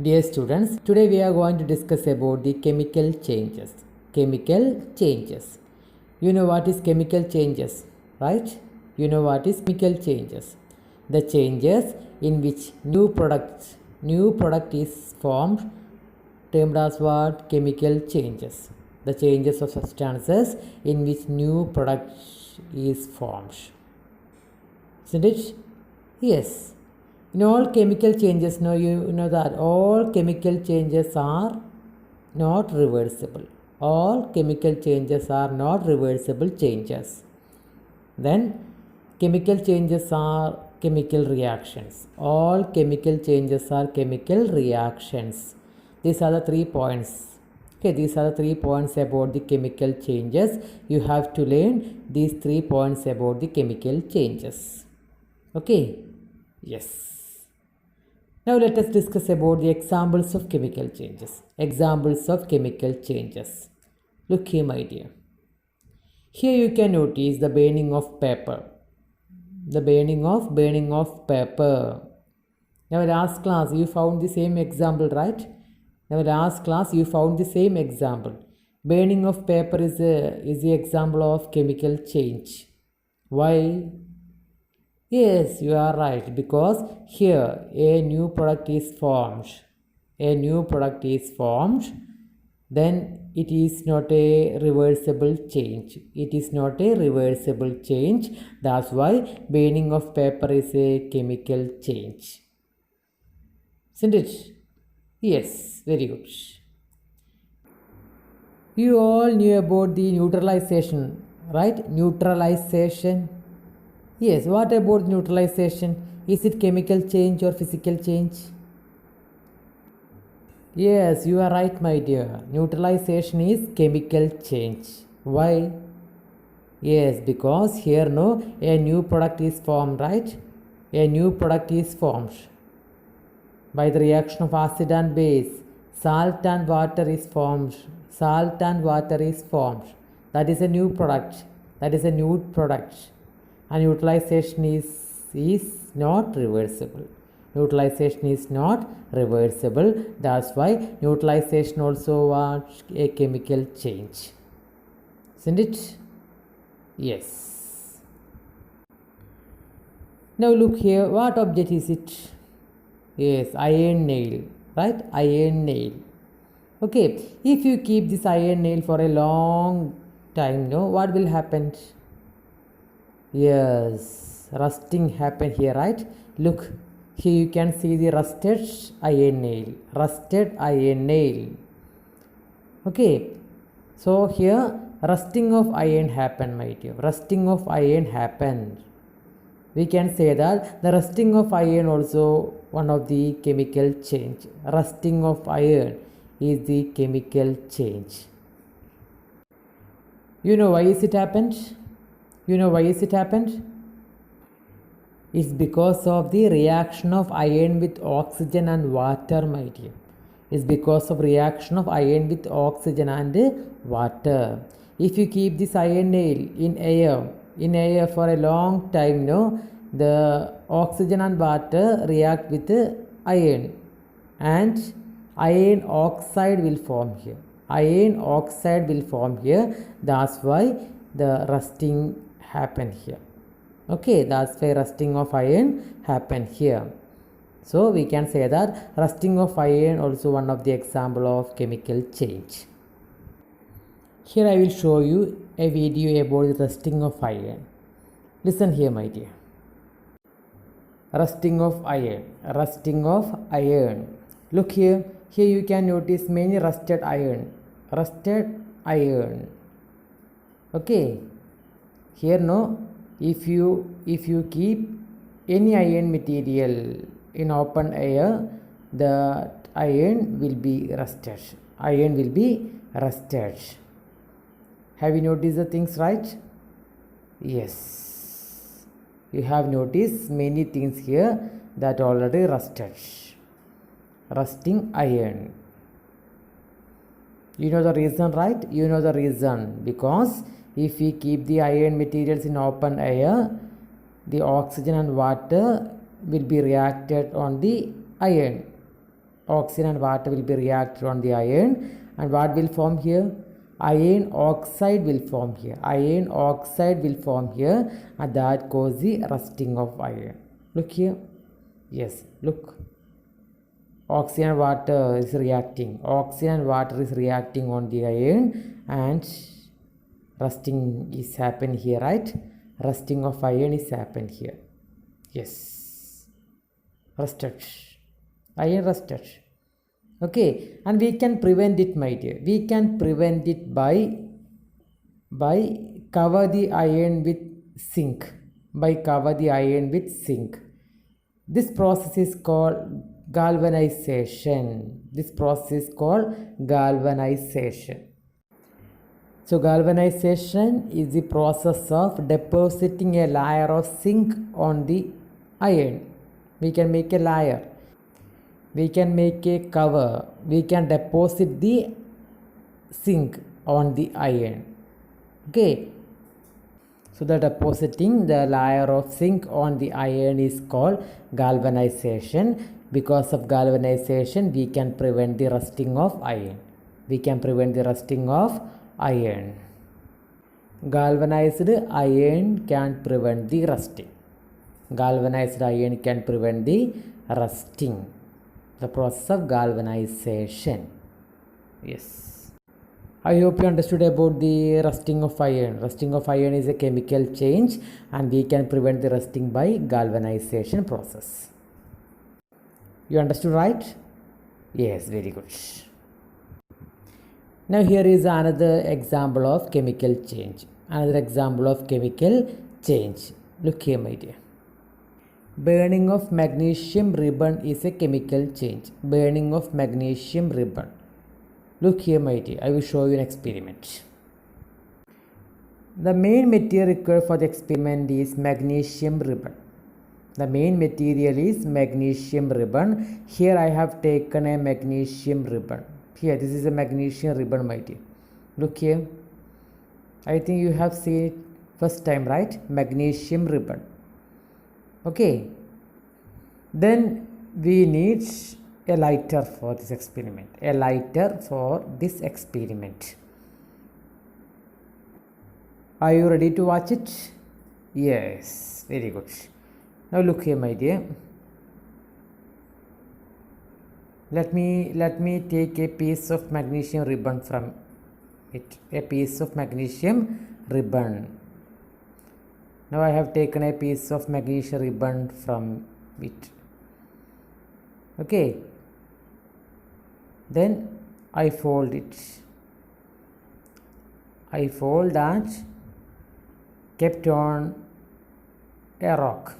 Dear students, today we are going to discuss about the chemical changes. Chemical changes. You know what is chemical changes, right? You know what is chemical changes. The changes in which new product is formed, termed as what? Chemical changes. The changes of substances in which new product is formed. Isn't it? Yes. In all chemical changes, no, you know that all chemical changes are not reversible. All chemical changes are not reversible changes. Then chemical changes are chemical reactions. All chemical changes are chemical reactions. These are the 3 points. Okay, these are the 3 points about the chemical changes. You have to learn these 3 points about the chemical changes. Okay, yes. Now let us discuss about the examples of chemical changes. Examples of chemical changes. Look here, my dear. Here you can notice the burning of paper. The burning of paper. Now last class you found the same example, right? Now last class you found the same example. Burning of paper is the example of chemical change. Why? Yes, you are right, because here a new product is formed. A new product is formed, then it is not a reversible change. It is not a reversible change. That's why burning of paper is a chemical change. Isn't it? Yes, very good. You all knew about the neutralization, right? Neutralization. Yes, what about neutralization? Is it chemical change or physical change? Yes, you are right, my dear. Neutralization is chemical change. Why? Yes, because here a new product is formed, right? A new product is formed by the reaction of acid and base. Salt and water is formed. Salt and water is formed. That is a new product. That is a new product. And utilization is not reversible. Utilization is not reversible. That's why utilization also was a chemical change. Isn't it? Yes. Now look here, what object is it? Yes, iron nail, right? Iron nail. Okay, if you keep this iron nail for a long time, what will happen? Yes, rusting happen here, right? Look, here you can see the rusted iron nail. Rusted iron nail. Okay, so here rusting of iron happened, my dear. Rusting of iron happened. We can say that the rusting of iron also one of the chemical change. Rusting of iron is the chemical change. You know why is it happened? You know why is it happened? It's because of the reaction of iron with oxygen and water, my dear. It's because of reaction of iron with oxygen and water. If you keep this iron nail in air for a long time, the oxygen and water react with iron, and iron oxide will form here. Iron oxide will form here. That's why the rusting happen here. Okay, that's why rusting of iron happen here. So we can say that rusting of iron also one of the example of chemical change. Here I will show you a video about the rusting of iron. Listen here, my dear. Rusting of iron. Rusting of iron. Look here. Here you can notice many rusted iron. Rusted iron. Okay. Here if you keep any iron material in open air, the iron will be rusted. Iron will be rusted. Have you noticed the things, right? Yes. You have noticed many things here that already rusted. Rusting iron. You know the reason, right? You know the reason. Because if we keep the iron materials in open air, the oxygen and water will be reacted on the iron, Oxygen and water will be reacted on the iron, and what will form here? Iron oxide will form here. Iron oxide will form here, and that causes the rusting of iron. Look here. Yes, look. Oxygen and water is reacting. Oxygen and water is reacting on the iron, and rusting is happened here, right? Rusting of iron is happened here. Yes. Rusted. Iron rusted. Okay, and we can prevent it, my dear. We can prevent it by cover the iron with zinc. By cover the iron with zinc. This process is called galvanization. This process is called galvanization. So galvanization is the process of depositing a layer of zinc on the iron. We can make a layer. We can make a cover. We can deposit the zinc on the iron. Okay. So the depositing the layer of zinc on the iron is called galvanization. Because of galvanization, we can prevent the rusting of iron. We can prevent the rusting of iron. Galvanized iron can prevent the rusting. Galvanized iron can prevent the rusting. The process of galvanization. Yes. I hope you understood about the rusting of iron. Rusting of iron is a chemical change, and we can prevent the rusting by galvanization process. You understood, right? Yes, very good. Now here is another example of chemical change. Another example of chemical change. Look here, my dear. Burning of magnesium ribbon is a chemical change. Burning of magnesium ribbon. Look here, my dear. I will show you an experiment. The main material required for the experiment is magnesium ribbon. The main material is magnesium ribbon. Here I have taken a magnesium ribbon. Here, this is a magnesium ribbon, my dear. Look here. I think you have seen it first time, right? Magnesium ribbon. Okay. Then we need a lighter for this experiment. A lighter for this experiment. Are you ready to watch it? Yes. Very good. Now look here, my dear. Let me take a piece of magnesium ribbon from it. A piece of magnesium ribbon. Now I have taken a piece of magnesium ribbon from it. Okay. Then I fold it. I fold and kept on a rock.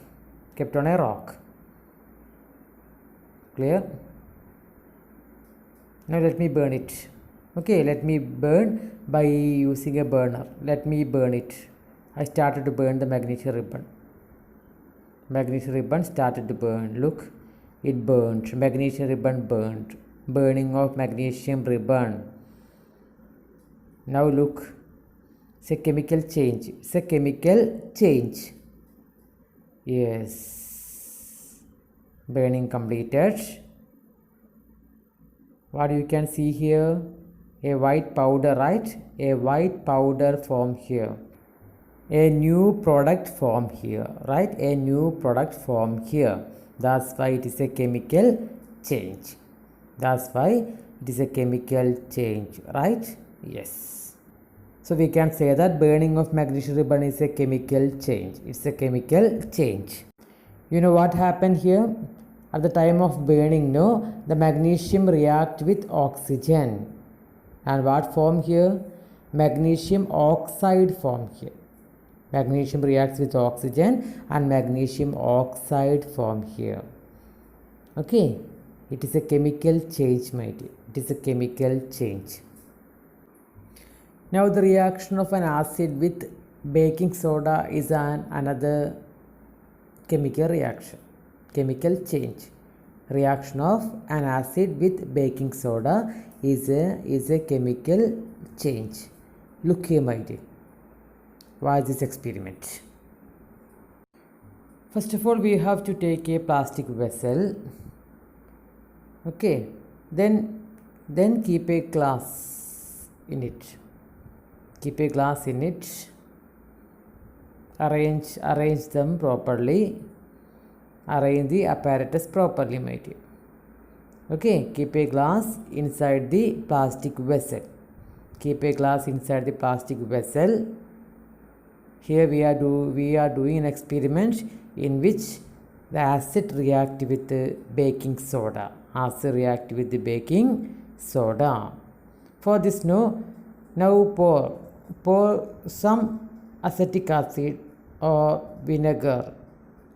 Kept on a rock. Clear? Now let me burn it. Okay, let me burn by using a burner. Let me burn it. I started to burn the magnesium ribbon. Magnesium ribbon started to burn. Look, it burned. Magnesium ribbon burned. Burning of magnesium ribbon. Now look, it's a chemical change. It's a chemical change. Yes. Burning completed. What you can see here? A white powder, right? A white powder formed here. A new product formed here, right? A new product formed here. That's why it is a chemical change. That's why it is a chemical change, right? Yes. So we can say that burning of magnesium ribbon is a chemical change. It's a chemical change. You know what happened here? At the time of burning, no, the magnesium react with oxygen. And what formed here? Magnesium oxide formed here. Magnesium reacts with oxygen and magnesium oxide formed here. Okay. It is a chemical change, my dear. It is a chemical change. Now the reaction of an acid with baking soda is another chemical reaction. Chemical change. Reaction of an acid with baking soda is a chemical change. Look here, my dear. Watch this experiment. First of all, we have to take a plastic vessel. Okay, then keep a glass in it. Keep a glass in it. Arrange them properly. Arrange the apparatus properly, my dear. Okay, keep a glass inside the plastic vessel. Keep a glass inside the plastic vessel. Here we are doing an experiment in which the acid react with the baking soda. Acid react with the baking soda. For this, now pour some acetic acid or vinegar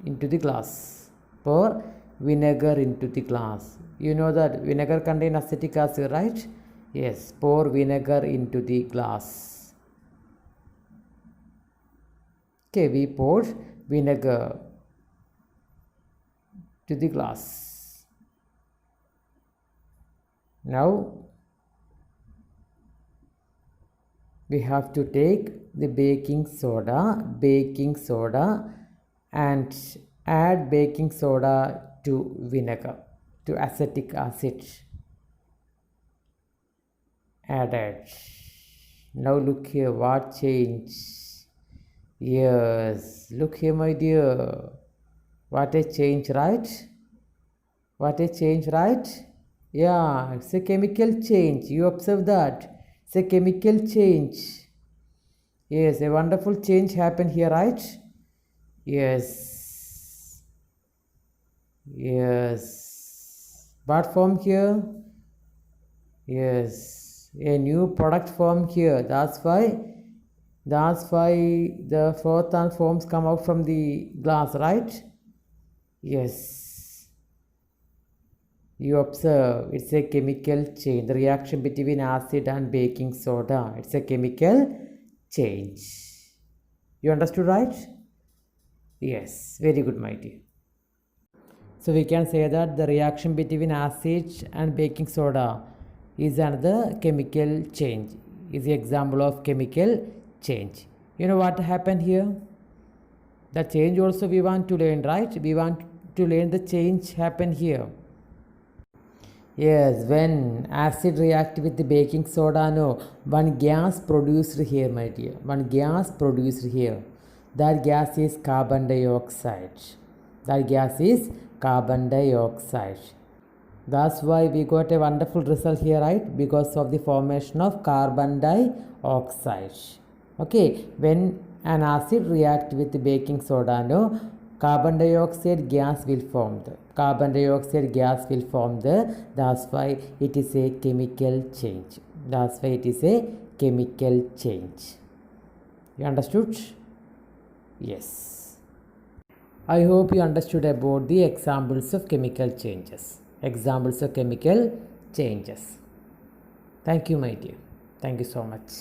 into the glass. Pour vinegar into the glass. You know that vinegar contains acetic acid, right? Yes, pour vinegar into the glass. Okay, we poured vinegar to the glass. Now we have to take the baking soda and add baking soda to vinegar, to acetic acid. Added. Now look here, what change? Yes, look here, my dear. What a change, right? What a change, right? Yeah, it's a chemical change. You observe that. It's a chemical change. Yes, a wonderful change happened here, right? Yes. Yes. What form here? Yes. A new product form here. That's why the fourth and forms come out from the glass, right? Yes. You observe, it's a chemical change. The reaction between acid and baking soda. It's a chemical change. You understood, right? Yes. Very good, my dear. So we can say that the reaction between acid and baking soda is another chemical change. Is the example of chemical change. You know what happened here? The change also we want to learn, right? We want to learn the change happened here. Yes, when acid react with the baking soda, no, one gas produced here, my dear. One gas produced here. That gas is carbon dioxide. That gas is carbon dioxide. That's why we got a wonderful result here, right? Because of the formation of carbon dioxide. Okay, when an acid react with the baking soda, no, carbon dioxide gas will form. Carbon dioxide gas will form there. That's why it is a chemical change. That's why it is a chemical change. You understood? Yes. I hope you understood about the examples of chemical changes. Examples of chemical changes. Thank you, my dear. Thank you so much.